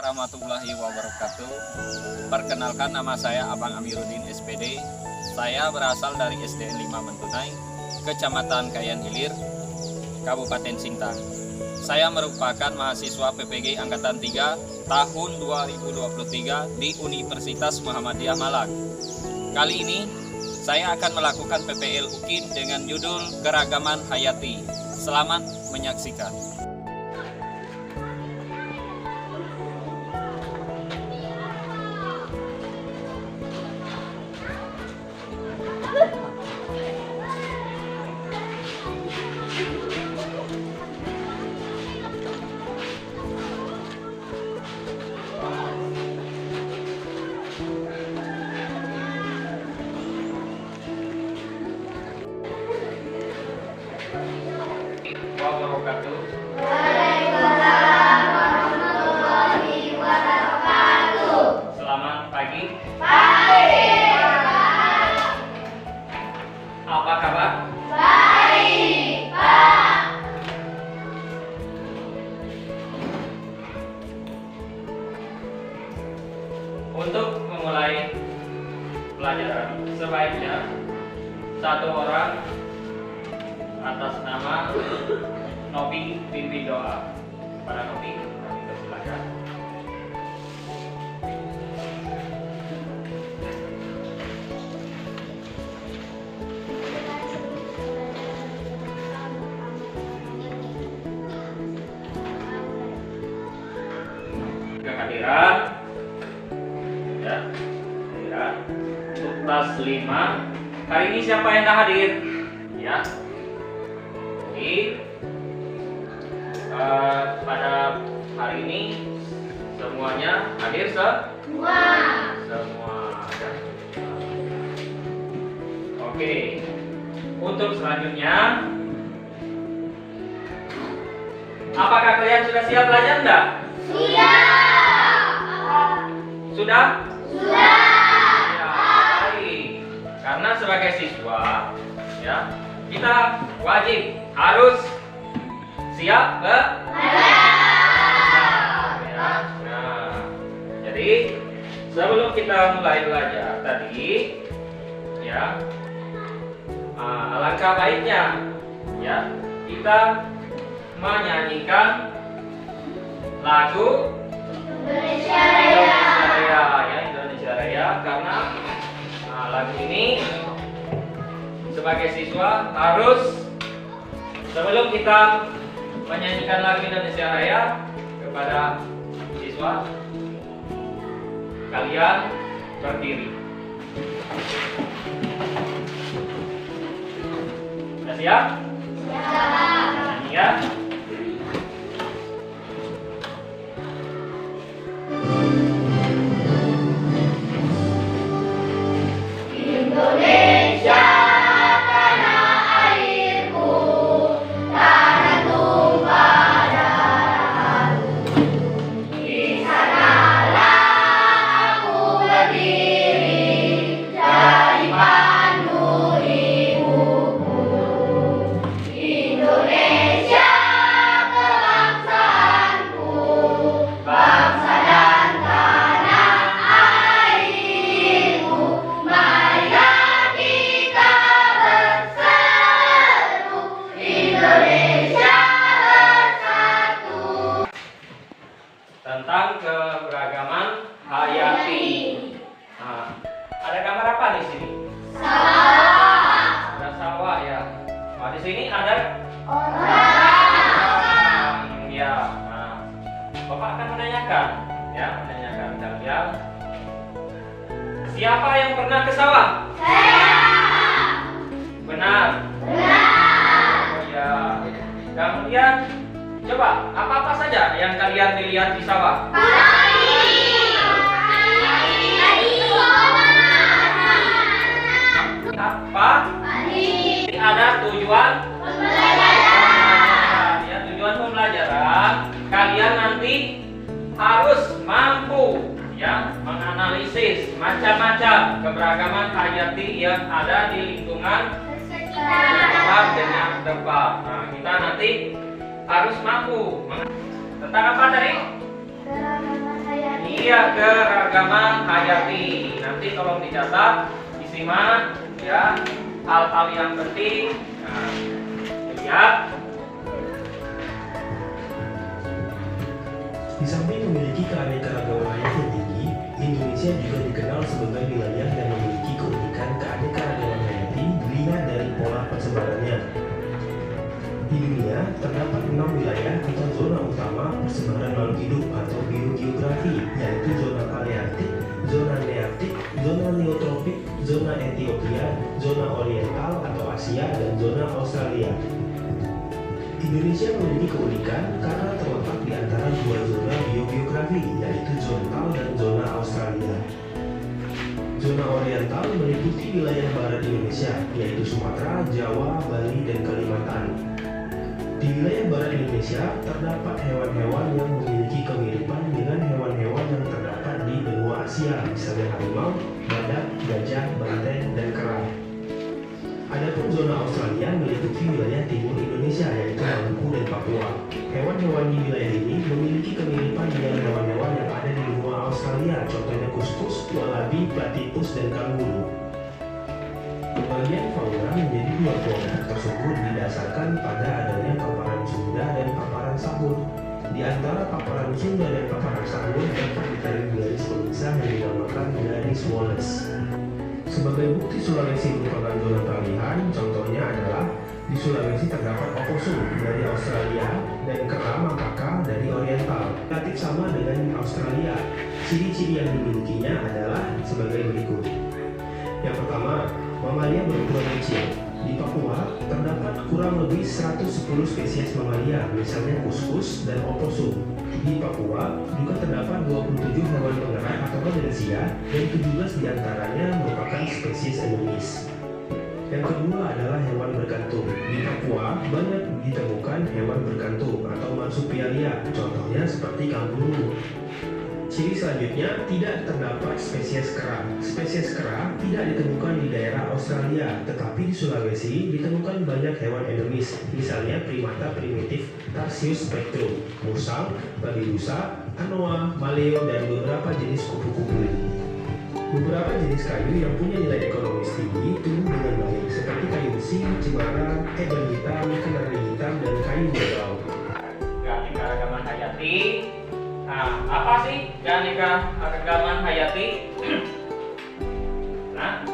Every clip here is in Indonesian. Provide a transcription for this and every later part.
warahmatullahi wabarakatuh. Perkenalkan, nama saya Abang Amiruddin SPD. Saya berasal dari SDN 5 Mentunai, Kecamatan Kayan Hilir, Kabupaten Sintang. Saya merupakan mahasiswa PPG Angkatan 3 tahun 2023 di Universitas Muhammadiyah Malang. Kali ini saya akan melakukan PPL UKIN dengan judul Keragaman Hayati. Selamat menyaksikan. Waalaikumsalam warahmatullahi wabarakatuh. Selamat pagi. Pagi. Apa kabar? Baik, Pak. Untuk memulai pelajaran, sebaiknya satu orang atas nama Novi pimpin doa. Pada Novi, kami persilakan. Kehadiran, ya, kehadiran. Untuk kelas 5, hari ini siapa yang tak hadir? Ya. Jadi pada hari ini semuanya hadir semua. Ya. Oke. Untuk selanjutnya, apakah kalian sudah siap belajar enggak? Sudah? Sudah. Ya, baik. Karena sebagai siswa, ya, kita wajib harus siap jadi sebelum kita mulai belajar tadi, ya, alangkah baiknya, ya, kita menyanyikan lagu Indonesia Raya, ya, Indonesia Raya, karena lagu ini sebagai siswa harus, sebelum kita menyanyikan lagu Indonesia Raya kepada siswa, kalian berdiri. Sudah siap? Nyanyi ya. Indonesia, tanah airku, tanah tumpah darahku. Di sanalah aku berdiri, jadi pandu ibuku. Indonesia, kebangsaanku, bangsa dan tanah airku. Marilah kita berseru, Indonesia bersatu. Tentang keberagaman hayati. Nah, ada gambar apa di sini? Sawah, Ada sawah, ya. Nah, di sini ada orang. ya. Nah, Bapak akan menanyakan, ya, menanyakan kalian, siapa yang pernah ke sawah? Saya. Benar. Benar. Oh ya. Kemudian coba apa-apa saja yang kalian lihat di sawah? Apa? Ada tujuan pembelajaran. Ya, tujuan pembelajaran. Kalian nanti harus mampu, ya, menganalisis macam-macam keberagaman hayati yang ada di lingkungan sekitar dengan tempat. Nah, kita nanti harus mampu tentang apa tadi? Keragaman hayati. Iya, keragaman hayati. Nanti tolong dicatat, disimak ya hal-hal yang penting. Nah, lihat. Di samping memiliki keanekaragaman hayati yang tinggi, Indonesia juga dikenal sebagai wilayah yang memiliki keunikan keanekaragaman hayati dilihat dari pola persebarannya. Di dunia, terdapat 6 wilayah atau zona utama persebaran makhluk hidup atau biogeografi, yaitu zona paleartik, zona neartik, zona neotropik, zona Ethiopia, zona oriental atau Asia, dan zona Australia. Indonesia memiliki keunikan karena terletak di antara dua zona biogeografi, yaitu zona dan zona Australia. Zona oriental meliputi wilayah barat Indonesia, yaitu Sumatera, Jawa, Bali, dan Kalimantan. Di wilayah barat Indonesia terdapat hewan-hewan yang memiliki kemiripan dengan hewan-hewan yang terdapat di benua Asia, misalnya harimau, badak, gajah, banteng, dan kera. Adapun zona Australia meliputi wilayah timur Indonesia, yaitu Maluku dan Papua. Hewan-hewan di wilayah ini memiliki kemiripan dengan hewan-hewan yang ada di benua Australia, contohnya kuskus, wallaby, platypus, dan kanguru. Pembagian fauna menjadi dua kelompok tersebut didasarkan pada adanya paparan Sunda dan paparan Sahur. Di antara paparan Sunda dan paparan Sahur dapat ditarik garis pemisah yang dinamakan garis Wallace. Sebagai bukti Sulawesi merupakan zona peralihan, contohnya adalah di Sulawesi terdapat opossum dari Australia dan kera makaka dari Oriental. Relatif sama dengan Australia. Ciri-ciri yang dimilikinya adalah sebagai berikut. Yang pertama, mamalia berukuran kecil. Di Papua terdapat kurang lebih 110 spesies mamalia, misalnya kuskus dan opossum. Di Papua juga terdapat 27 hewan penggerak atau rodensia dan 17 diantaranya merupakan spesies endemis. Yang kedua adalah hewan berkantung. Di Papua banyak ditemukan hewan berkantung atau marsupialia, contohnya seperti kanguru. Ciri selanjutnya, tidak terdapat spesies kera. Spesies kera tidak ditemukan di daerah Australia, tetapi di Sulawesi ditemukan banyak hewan endemis, misalnya primata primitif Tarsius spectrum, musang, babirusa, anoa, maleo, dan beberapa jenis kupu-kupu. Beberapa jenis kayu yang punya nilai ekonomis tinggi tumbuh dengan baik, seperti kayu besi, cemara, eben hitam, kenari hitam, dan kayu bogau. Keanekaragaman hayati. Nah, apa sih keanekaragaman hayati? Nah,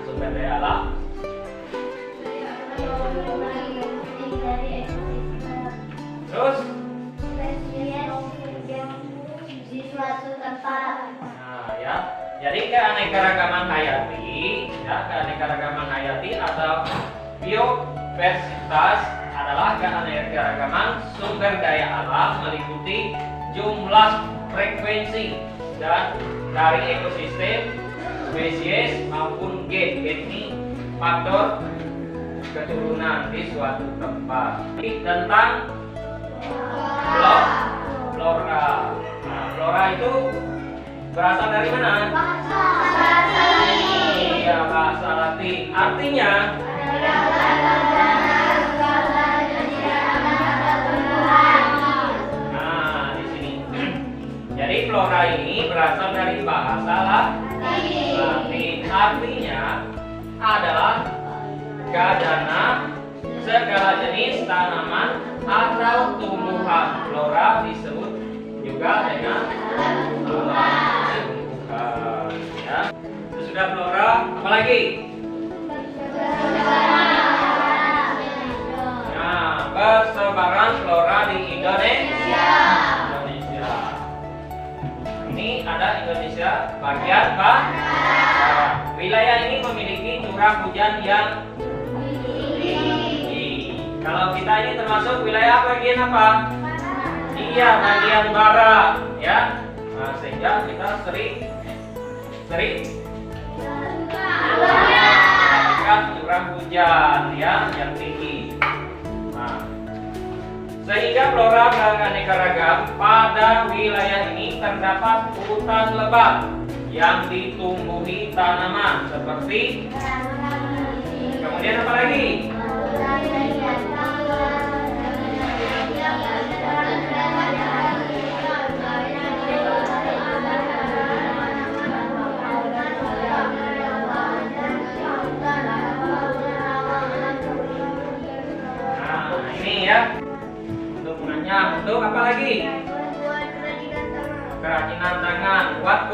sumber daya alam. Terus? Di suatu tempat. Nah, ya. Jadi keanekaragaman hayati atau biodiversitas adalah keanekaragaman sumber daya alam meliputi jumlah, frekuensi, dan dari ekosistem, spesies maupun gen ini faktor keturunan di suatu tempat. Ini tentang flora. Nah, flora itu berasal dari mana? Iya, bahasa Latin. Artinya flora ini berasal dari bahasa Latin. Artinya adalah gadana segala jenis tanaman atau tumbuhan. Flora disebut juga dengan tumbuhan. Ya. Sesudah flora, apa lagi? Nah, persebaran flora di Indonesia. Ini ada Indonesia bagian barat. Wilayah ini memiliki curah hujan yang tinggi. Kalau kita ini termasuk wilayah bagian apa? Iya, bagian barat, ya. Nah, sehingga kita sering mendapatkan curah hujan ya yang tinggi. Nah, sehingga flora beraneka ragam pada wilayah ini terdapat hutan lebat yang ditumbuhi tanaman seperti kemudian apa lagi? Kenyang. Untuk apa lagi? Buat kerajinan tangan. Kerajinan tangan. Buat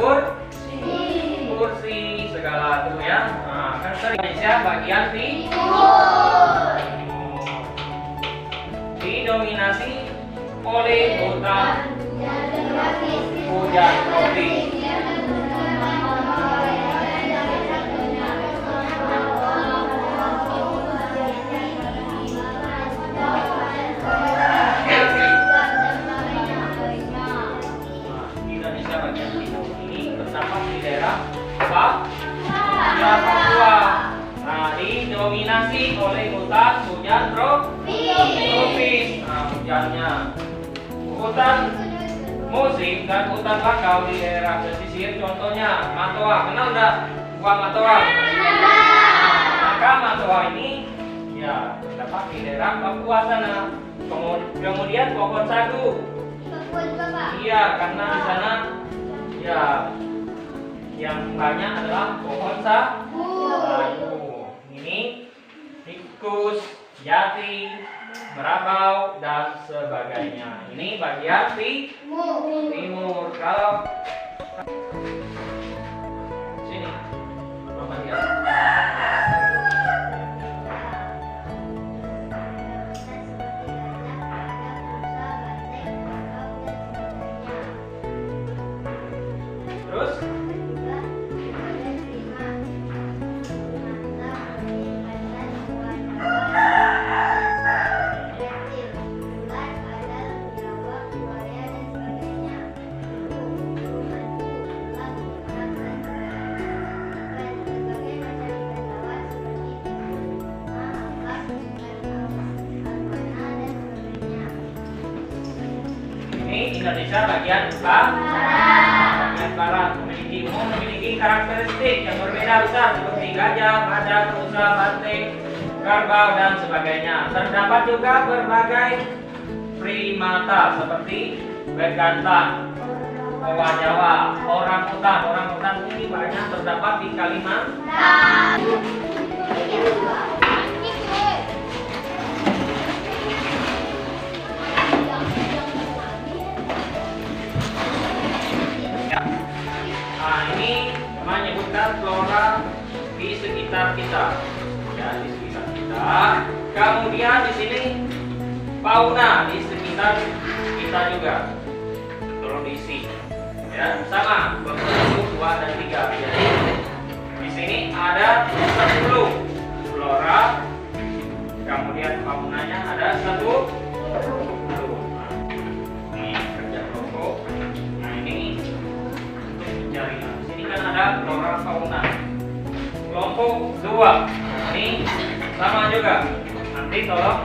kursi segala itu ya. Nah, kan Indonesia bagian timur. Didominasi oleh hutan hujan tropis. Indonesia bagian timur ini terdapat di daerah Papua. Nah, didominasi oleh hutan hujan tropis. Nah, hujannya. Hutan musim dan hutan bakau di daerah pesisir, contohnya matoa. Kenal enggak buah matoa? Maka matoa ini ya terdapat di daerah Papua sana. Kemudian pohon sagu. Iya, karena di sana ya yang banyak adalah pohon sagu. Ini tikus, jati, merabau dan sebagainya. Ini bagian timur. Kalau sini, Bapak lihat. Terus ini Indonesia bagian barat memiliki karakteristik yang berbeda besar seperti gajah, badak, rusa, banteng, kerbau dan sebagainya. Terdapat juga berbagai primata seperti bekantan, owa Jawa, orangutan. Orangutan ini banyak terdapat di Kalimantan. Nah, ini menyebutkan flora di sekitar kita, ya di sekitar kita. Kemudian di sini fauna di sekitar kita juga. Tolong diisi, ya sama bentuk 1, 2, dan 3. Jadi di sini ada 10 flora, kemudian faunanya ada 1. Ini kerja kelompok. Nah ini jaringan. Sini kan ada flora fauna. Kelompok 2. Ini sama juga. Nanti tolong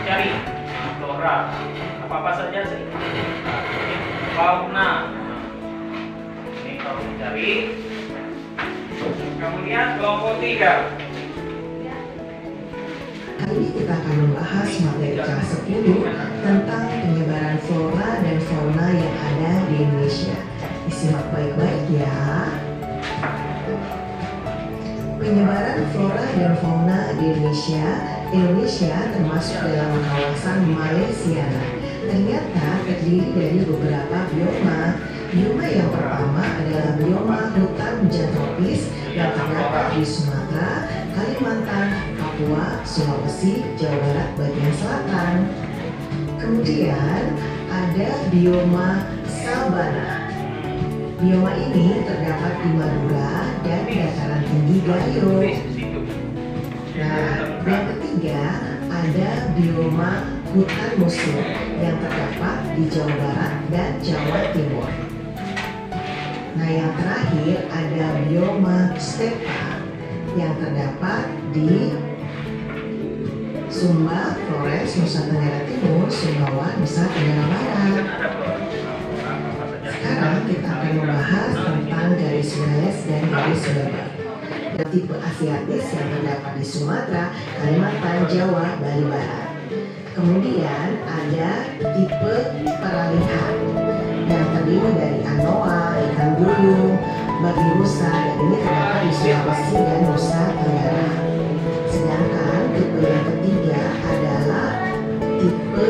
cari flora. Apa saja sih? Ini fauna. Ini tolong cari. Kemudian kelompok 3. Kali ini kita akan membahas materi kelas 10 tentang penyebaran flora dan fauna yang ada di Indonesia. Disimak baik-baik ya. Penyebaran flora dan fauna di Indonesia termasuk dalam kawasan Malaysiana. Ternyata terdiri dari beberapa bioma. Bioma yang pertama adalah bioma hutan hujan tropis yang terdapat di Sumatera, Kalimantan, Papua, Sulawesi, Jawa Barat bagian selatan. Kemudian ada bioma sabana. Bioma ini terdapat di Madura dan dataran tinggi Gayo. Nah, yang ketiga ada bioma hutan musim yang terdapat di Jawa Barat dan Jawa Timur. Nah, yang terakhir ada bioma stepa yang terdapat di Sumba, Flores, Nusa Tenggara Timur, Sumbawa, Nusa Tenggara Barat. Sekarang kita akan membahas tentang garis Welles dan garis Weber. Tipe asiatis yang terdapat di Sumatera, Kalimantan, Jawa, Bali Barat. Kemudian ada tipe peralihan yang terdiri dari anoa, ikan duyung, babi rusa, dan ini terdapat di Sulawesi dan Nusa Tenggara. Sedangkan tipe yang ketiga adalah tipe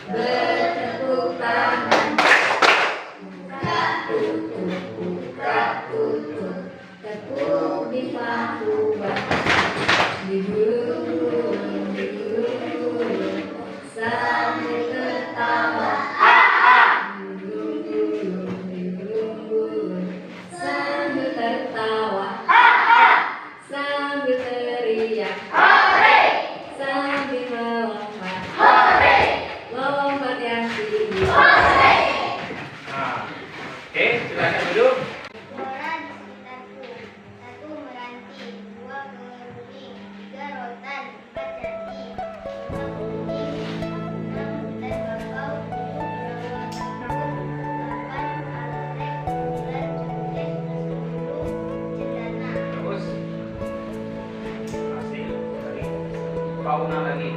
Bertepuk tangan. Buka tutup. Tepuk di paku batu. Digulung sambil tertawa. Digulung sambil tertawa. Sambil teriak. Sambil melompat. Lompat yang tinggi. Nah, oke, silakan duduk. Bola di sekitarku. 1 meranti, 2 keruting, 3 rotan, 4 jati, 5 kuning, 6 hutan bakau, 7 kelewatan rumput, 8 altek, 9 condet, 10 cendana. Terus masih dari fauna lagi.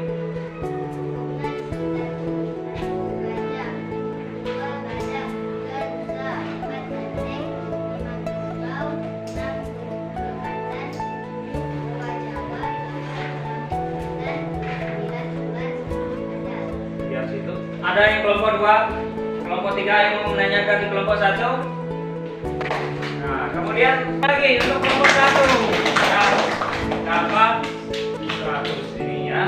Di situ ada yang kelompok 2, kelompok 3 yang mau menanyakan di kelompok 1. Nah, kemudian lagi untuk kelompok 1 dapat 100 ini ya.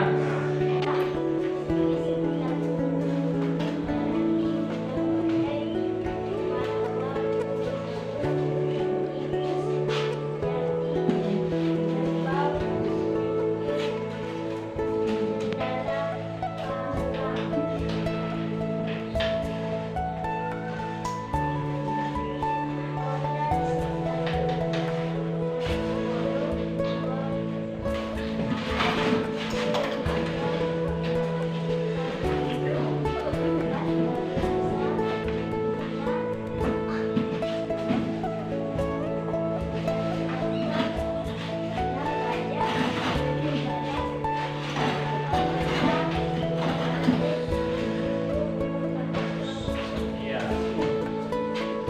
Iya.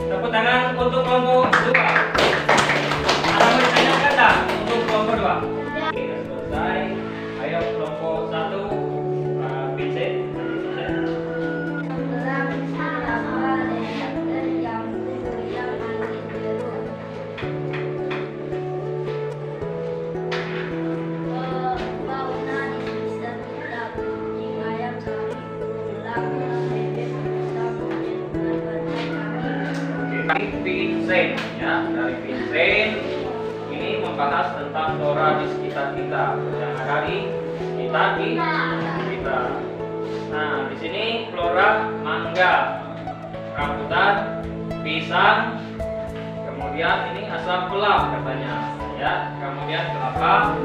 Tepuk tangan untuk kelompok 2. Ada yang ditanyakan tak untuk kelompok 2? Oke, selesai. Ayo kelompok 1, Vincent. Dari Vincent ya, dari Vincent ini membahas tentang flora di sekitar kita yang ada di sekitar kita. Nah, di sini flora mangga, rambutan, pisang, kemudian ini asam pelak katanya ya, kemudian kelapa,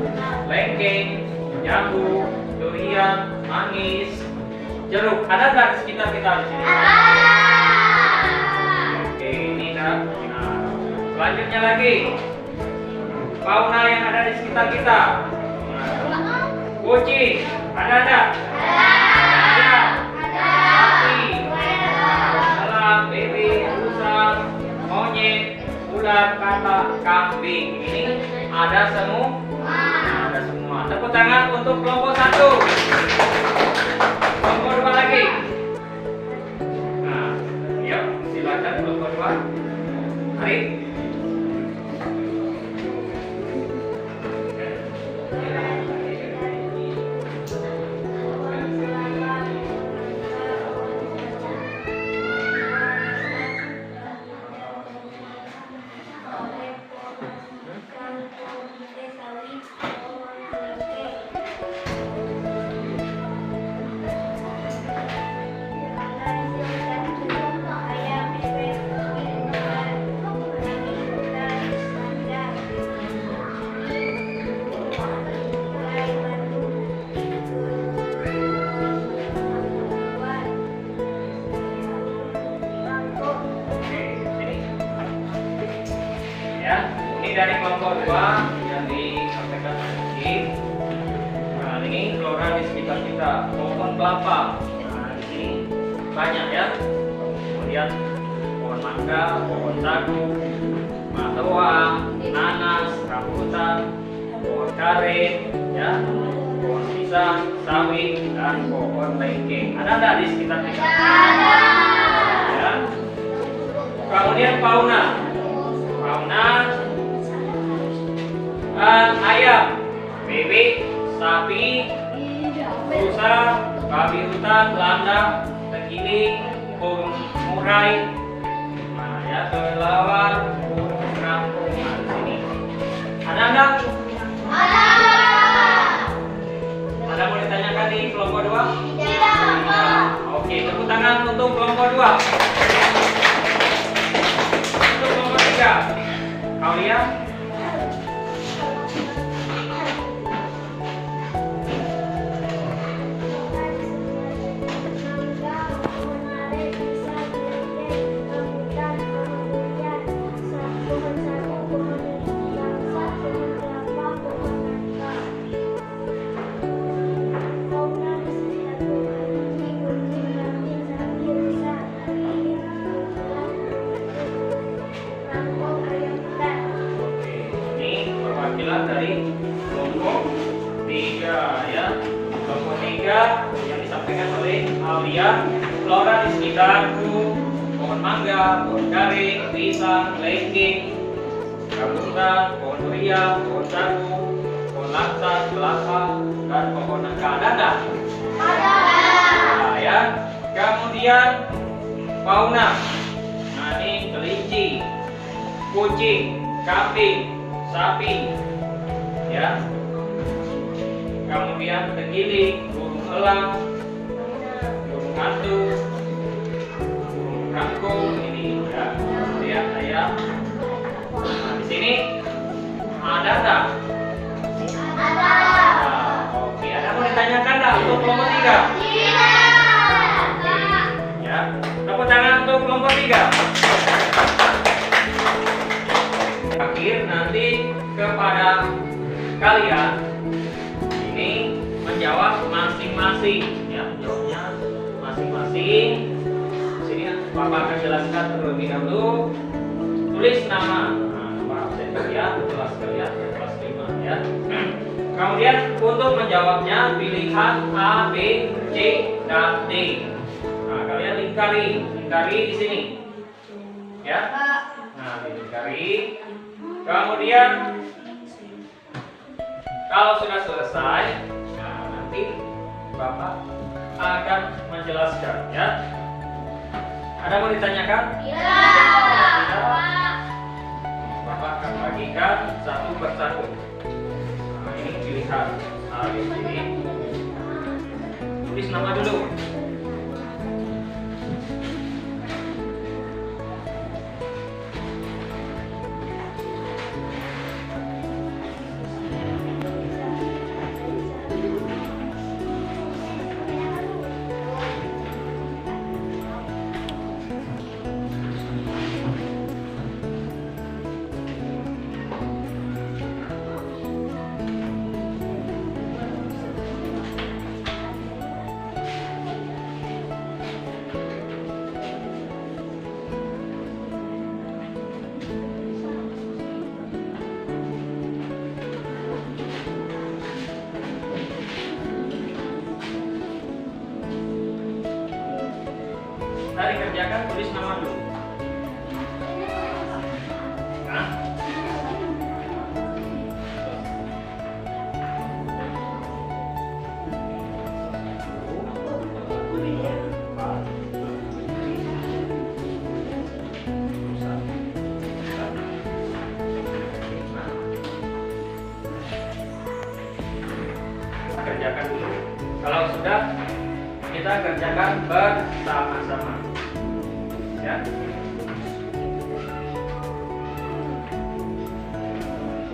lengkeng, jambu, durian, manggis, jeruk. Ada nggak di sekitar kita di sini? Ini dah. Nah, selanjutnya lagi fauna yang ada di sekitar kita. Nah, kucing, ada? Sapi, elang, bebek, rusa, monyet, ular, katak, kambing. Ini ada semua. Ada semua. Tepuk tangan untuk kelompok 1. Kelompok 2 lagi. Nah, yuk silakan kelompok 2. Mari. Dari kelompok 2 yang disampaikan tadi. Nah, ini flora di sekitar kita. Pohon kelapa. Nah, di sini banyak ya. Kemudian pohon mangga, pohon sagu, matoa, nanas, rambutan, pohon karet, ya. pohon pisang, sawit, dan pohon lengkeng. Ada nggak di sekitar kita? Ya. Kemudian fauna. Fauna ayam, bebek, sapi, rusa, babi hutan, landak, terenggiling, burung murai, nah, ya, kelelawar, burung kerampung. Nah, di sini ada nggak? Ada mau ditanyakan di kelompok 2? Tidak. Oke, tepuk tangan untuk kelompok 2. Untuk kelompok 3, Aulia. Dari kelompok 3 ya. Kelompok 3 yang disampaikan oleh Aulia, flora di sekitarku, pohon mangga, pohon karet, pisang, lengkeng, rambutan, pohon durian, pohon sagu, pohon laksa, kelapa, dan pohon nangka. Ada enggak? Nah, ya. Kemudian fauna. Nah, ini kelinci, kucing, kambing, sapi, ya. Kemudian terenggiling, burung elang, burung hantu, burung kangkung, ini ya. Kemudian ayam. Nah, di sini ada enggak? Ada. Nah, oke, ada mau ditanyakan enggak untuk kelompok 3? Tidak. Ya, tepuk tangan untuk kelompok 3. Akhir nanti kepada kalian ini menjawab masing-masing, ya, jawabnya masing-masing. Sini Bapak akan jelaskan terlebih dahulu. Tulis nama, nama absen kalian, kelas kalian, kelas 5 ya. Kemudian untuk menjawabnya pilihan A, B, C, dan D. Nah, kalian lingkari di sini, ya. Nah, dilingkari. Kemudian kalau sudah selesai, nah nanti Bapak akan menjelaskan, ya. Ada mau ditanyakan? Tidak. Bapak akan bagikan satu persatu. Nah, ini pilihan A, B, C. Tulis nama dulu. Tadi kerjakan, tulis nama dulu. Nah. Kerjakan dulu. Kalau sudah, kita kerjakan bersama-sama. Ya.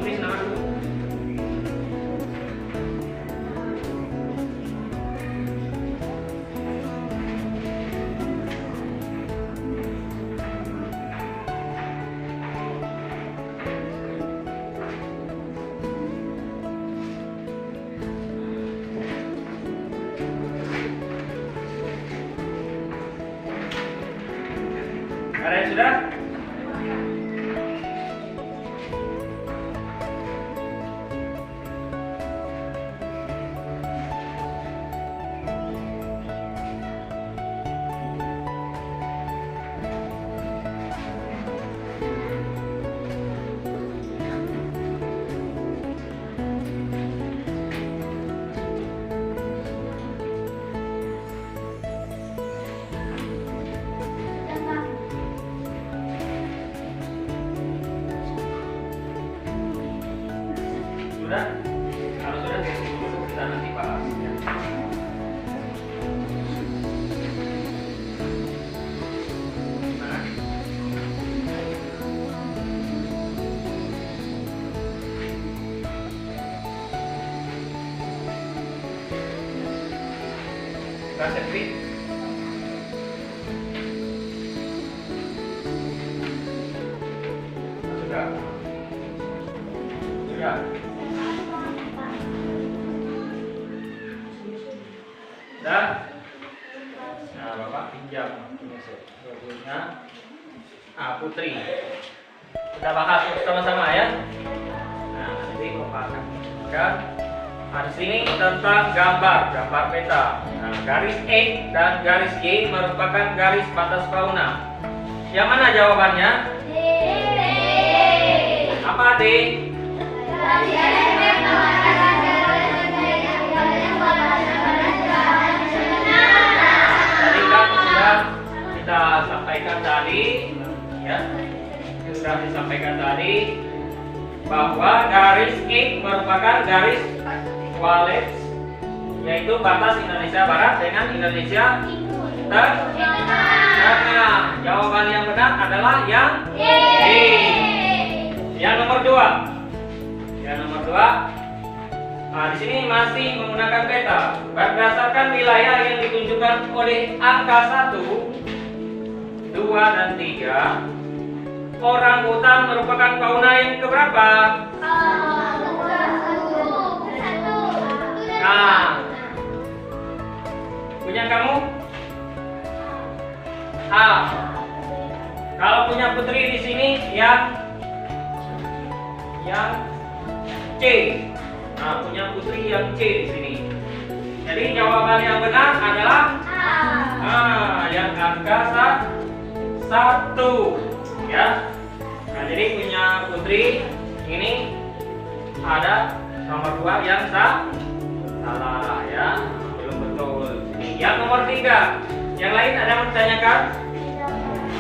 Tulis nama dulu. Ada yang sudah? Kak Sepri. Sudah. Sudah. Sudah. Nah, Bapak pinjam bukunya. Putri. Kita bahas sama-sama ya. Nah, nanti Bapak akan buka. Nah, di sini tentang gambar peta. Nah, garis X dan garis Y merupakan garis batas fauna. Yang mana jawabannya? D. Apa D? Tadi kan sudah kita sampaikan tadi, ya, sudah disampaikan tadi bahwa garis X merupakan garis Wallace, yaitu batas Indonesia Barat dengan Indonesia Tengah. Jawaban yang benar adalah yang D. Yang nomor 2. Nah, di sini masih menggunakan peta. Berdasarkan wilayah yang ditunjukkan oleh angka 1, 2, dan 3, orangutan merupakan fauna yang keberapa? Nah, punya kamu? A. Kalau punya Putri di sini yang C. Nah, punya Putri yang C di sini. Jadi jawaban yang benar adalah yang angka 1, ya. Nah, jadi punya Putri ini ada nomor 2 yang salah, ya, belum betul. Yang nomor 3, yang lain ada yang bertanyakan?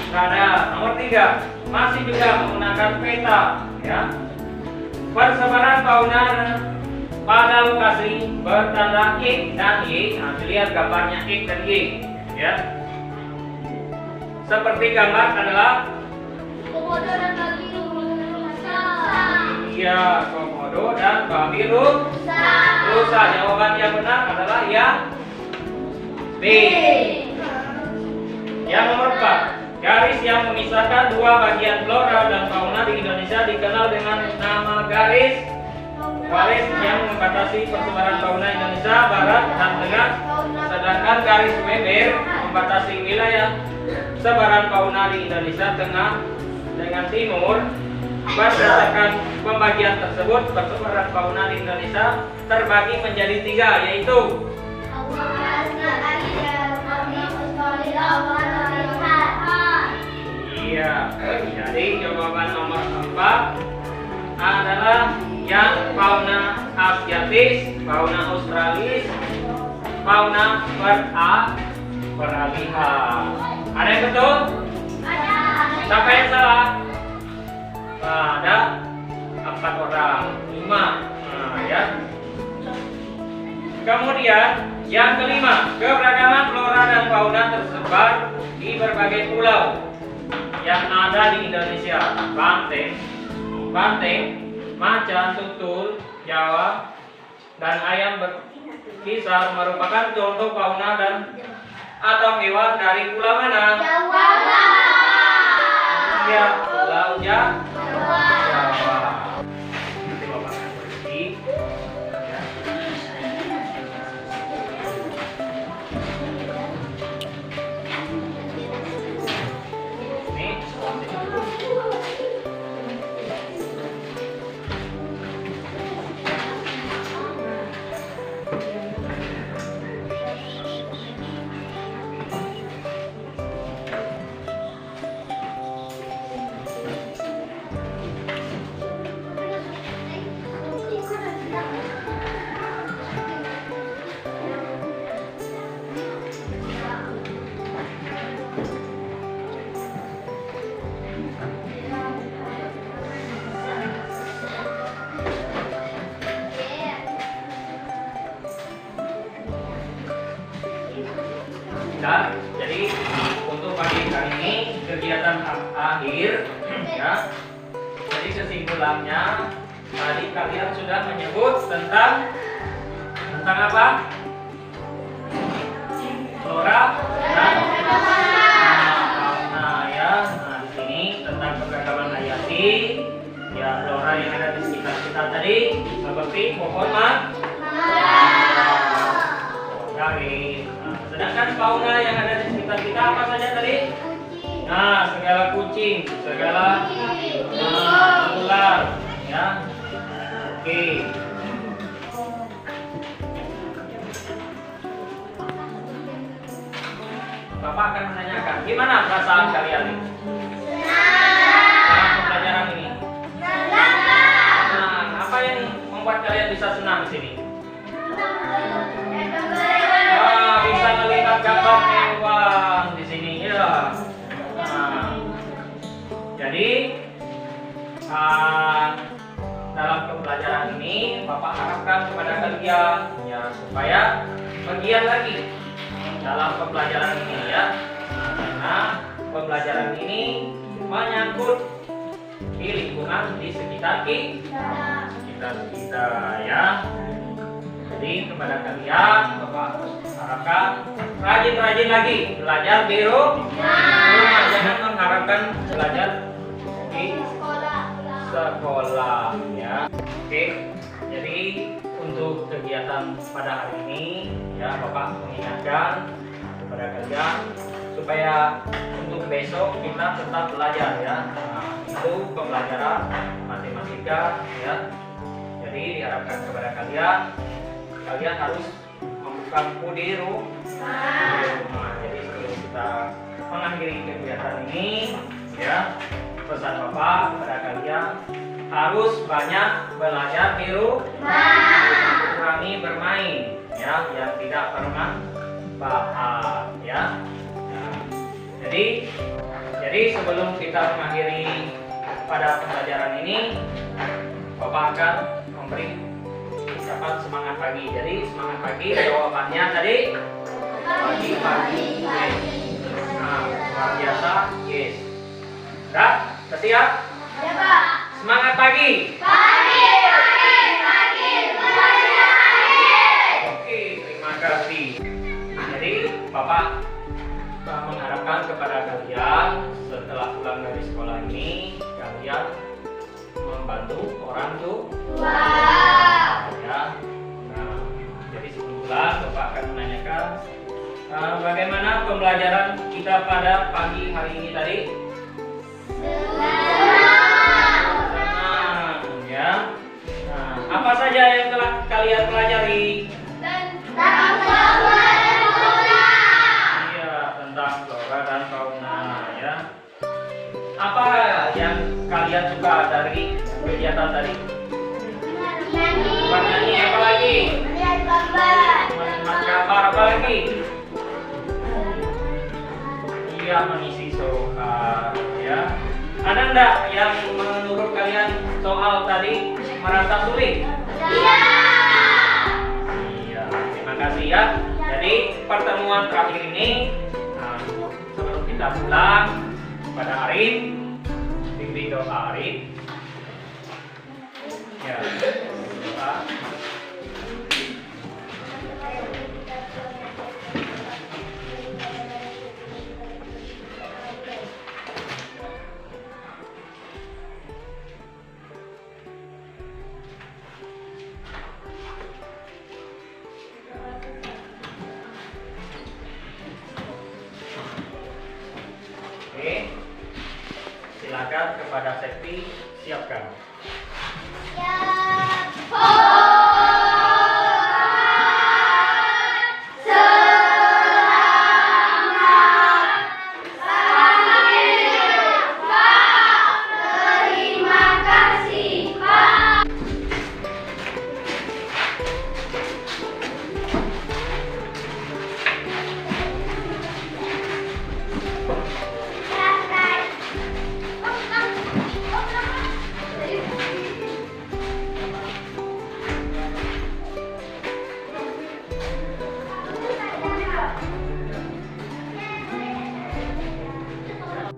Tidak ada. Nomor 3 masih juga menggunakan peta, ya. Persebaran fauna pada lokasi bertanda X dan Y. Nah, lihat gambarnya X dan Y, ya. Seperti gambar adalah Komodo dan babi rusa. Iya, komodo dan babi rusa. Jawaban yang benar adalah yang B. Yang nomor 4, garis yang memisahkan dua bagian flora dan fauna di Indonesia dikenal dengan nama garis Wallace yang membatasi persebaran fauna Indonesia Barat dan Tengah, sedangkan garis Weber membatasi wilayah sebaran fauna di Indonesia Tengah dengan Timur. Berdasarkan pembagian tersebut, persebaran fauna di Indonesia terbagi menjadi 3, yaitu iya. Jadi jawaban nomor 4 adalah yang fauna asiatis, fauna australis, fauna peralihan. Ada yang betul? Ada. Siapa yang salah? Nah, ada 4 orang, 5. Nah, ya. Kemudian yang kelima, keberagaman flora dan fauna tersebar di berbagai pulau yang ada di Indonesia. Banteng, macan, tutul, Jawa, dan ayam berkisar merupakan contoh fauna dan atau hewan dari pulau mana? Jawa. Ya, pulau Jawa. Nanti Bapak akan berhenti. Ya. Ini. Nah, jadi untuk pagi kali ini kegiatan akhir, ya. Jadi kesimpulannya tadi kalian sudah menyebut tentang apa? segala yang ada di sekitar kita apa saja tadi? Nah, segala kucing, segala ular, ya. Oke. Bapak akan menanyakan, gimana perasaan kalian ini? Dalam pembelajaran ini. Senang. Apa yang membuat kalian bisa senang di sini? Bisa melihat gambar hewan di sini, ya. Nah, jadi dalam pembelajaran ini Bapak harapkan kepada kalian ya supaya bagian lagi dalam pembelajaran ini ya. Karena pembelajaran ini menyangkut di lingkungan di sekitar kita ya. Jadi kepada kalian Bapak harapkan rajin-rajin lagi belajar di rumah, jangan mengharapkan belajar di sekolah ya. Oke, jadi untuk kegiatan pada hari ini ya Bapak mengingatkan kepada kalian supaya untuk besok kita tetap belajar ya. Nah, itu pembelajaran matematika ya. Jadi diharapkan kepada kalian harus membuka buku di rumah. Jadi sebelum kita mengakhiri kegiatan ini ya, pesan Bapak kepada kalian harus banyak belajar di rumah, kurangi bermain ya, yang tidak bermanfaat ya. Nah, jadi sebelum kita mengakhiri pada pembelajaran ini, Bapak akan memberi ucapan semangat pagi. Jadi semangat pagi jawabannya tadi pagi. Yes. Nah, luar biasa. Yes. Udah? Siap? Ya, Pak. Semangat pagi. Pagi. Oke, terima kasih. Jadi Bapak mengharapkan kepada kalian setelah pulang dari sekolah ini kalian membantu orang tua. Ya. Nah, jadi sebelum pulang Bapak akan menanyakan bagaimana pembelajaran kita pada pagi hari ini tadi? Senang, ya. Nah, apa saja yang telah kalian pelajari? Iya, tentang flora dan fauna, ya. Apa yang kalian suka dari kegiatan tadi? Bernyanyi apa lagi? Melihat gambar apa lagi? Iya, mengisi soal, ya. Ada enggak yang menurut kalian soal tadi merasa sulit? Iya, terima kasih ya. Jadi pertemuan terakhir ini, sebelum kita pulang pada Arif, bimbing doa Arif. Ya, doa. Oke, silakan kepada Sekti siapkan.